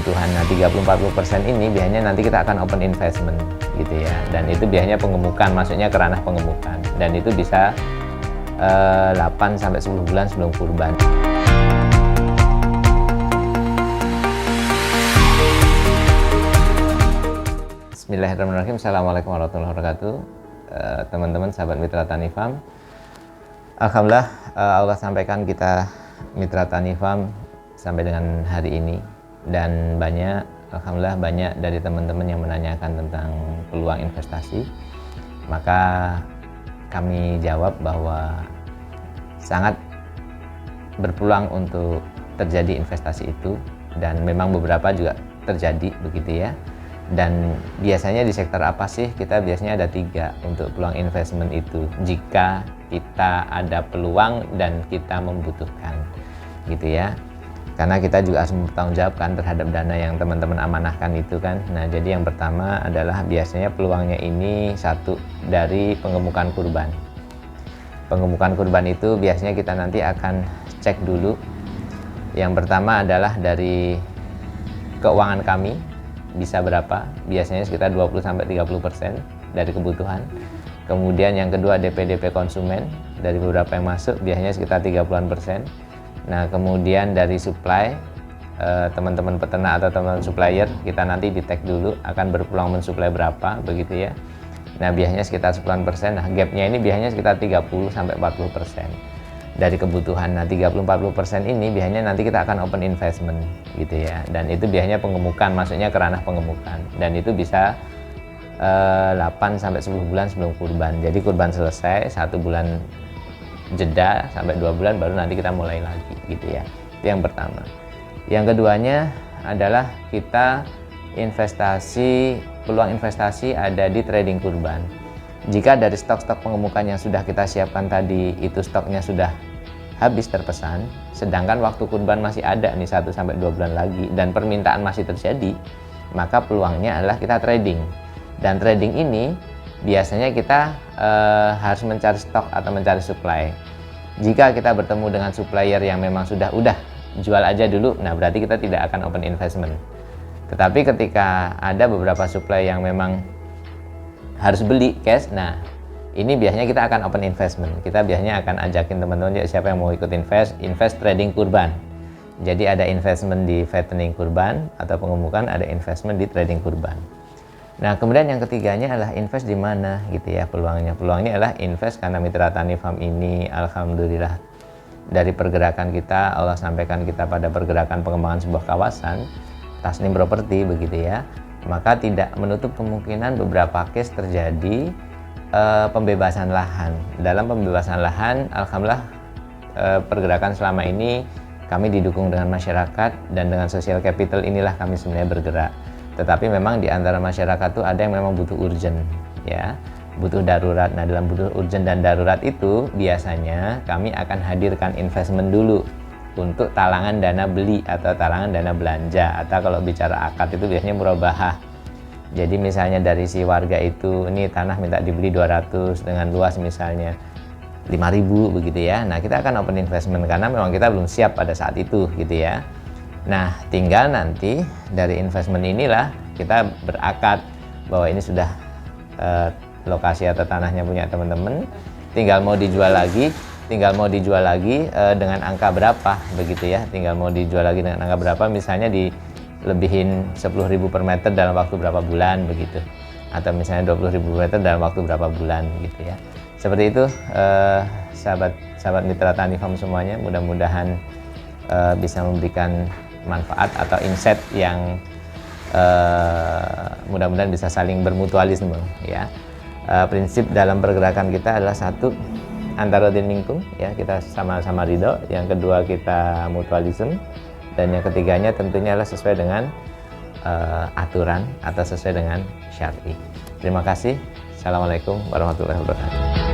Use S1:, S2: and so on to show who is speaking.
S1: kebutuhan. Nah 30-40% ini biasanya nanti kita akan open investment gitu ya, dan itu biasanya pengemukan, maksudnya ke ranah pengemukan, dan itu bisa 8-10 bulan sebelum kurban. Bismillahirrahmanirrahim. Assalamualaikum warahmatullahi wabarakatuh. Teman-teman sahabat Mitra Tani Farm, alhamdulillah Allah sampaikan kita Mitra Tani Farm sampai dengan hari ini, dan alhamdulillah banyak dari teman-teman yang menanyakan tentang peluang investasi. Maka kami jawab bahwa sangat berpeluang untuk terjadi investasi itu, dan memang beberapa juga terjadi begitu ya. Dan biasanya di sektor apa sih? Kita biasanya ada 3 untuk peluang investment itu, jika kita ada peluang dan kita membutuhkan gitu ya, karena kita juga harus mempertanggungjawabkan terhadap dana yang teman-teman amanahkan itu kan. Nah jadi yang pertama adalah biasanya peluangnya ini satu dari pengemukan kurban. Pengemukan kurban itu biasanya kita nanti akan cek dulu. Yang pertama adalah dari keuangan kami bisa berapa, biasanya sekitar 20-30% dari kebutuhan. Kemudian yang kedua DP konsumen, dari beberapa yang masuk biasanya sekitar 30%. Nah kemudian dari supply, teman-teman peternak atau teman-teman supplier, kita nanti di tag dulu akan berpeluang mensuplai berapa begitu ya. Nah biasanya sekitar 10%. Nah gapnya ini biasanya sekitar 30-40% dari kebutuhan. Nah 30-40% ini biasanya nanti kita akan open investment gitu ya, dan itu biasanya pengemukan, maksudnya ke ranah pengemukan, dan itu bisa 8-10 bulan sebelum kurban. Jadi kurban selesai 1 bulan jeda sampai 2 bulan baru nanti kita mulai lagi gitu ya. Itu yang pertama. Yang keduanya adalah kita peluang investasi ada di trading kurban. Jika dari stok-stok pengemukan yang sudah kita siapkan tadi itu stoknya sudah habis terpesan, sedangkan waktu kurban masih ada nih 1-2 bulan lagi dan permintaan masih terjadi, maka peluangnya adalah kita trading. Dan trading ini biasanya kita harus mencari stok atau mencari supply. Jika kita bertemu dengan supplier yang memang udah jual aja dulu, nah berarti kita tidak akan open investment. Tetapi ketika ada beberapa supply yang memang harus beli cash, nah ini biasanya kita akan open investment. Kita biasanya akan ajakin teman-teman siapa yang mau ikut invest trading kurban. Jadi ada investment di fattening kurban atau pengemukan, ada investment di trading kurban. Nah kemudian yang ketiganya adalah invest di mana gitu ya peluangnya. Peluangnya adalah invest karena Mitra Tani Farm ini alhamdulillah dari pergerakan kita, Allah sampaikan kita pada pergerakan pengembangan sebuah kawasan Tasnim Property begitu ya. Maka tidak menutup kemungkinan beberapa case terjadi pembebasan lahan. Dalam pembebasan lahan, alhamdulillah pergerakan selama ini kami didukung dengan masyarakat, dan dengan social capital inilah kami sebenarnya bergerak. Tetapi memang di antara masyarakat itu ada yang memang butuh urgent ya, butuh darurat. Nah dalam butuh urgent dan darurat itu biasanya kami akan hadirkan investment dulu untuk talangan dana beli atau talangan dana belanja, atau kalau bicara akad itu biasanya murabahah. Jadi misalnya dari si warga itu, ini tanah minta dibeli 200 dengan luas misalnya 5.000 begitu ya. Nah kita akan open investment karena memang kita belum siap pada saat itu gitu ya. Nah tinggal nanti dari investment inilah kita berakad bahwa ini sudah lokasi atau tanahnya punya teman-teman, tinggal mau dijual lagi dengan angka berapa begitu ya. Tinggal mau dijual lagi dengan angka berapa, misalnya dilebihin 10.000 per meter dalam waktu berapa bulan begitu, atau misalnya 20.000 per meter dalam waktu berapa bulan gitu ya. Seperti itu sahabat Mitra Tani Farm semuanya, mudah-mudahan bisa memberikan manfaat atau insight yang mudah-mudahan bisa saling bermutualisme ya. Prinsip dalam pergerakan kita adalah satu, antara diningkung ya, kita sama-sama ridho. Yang kedua kita mutualisme, dan yang ketiganya tentunya adalah sesuai dengan aturan atau sesuai dengan syar'i. Terima kasih. Assalamualaikum warahmatullahi wabarakatuh.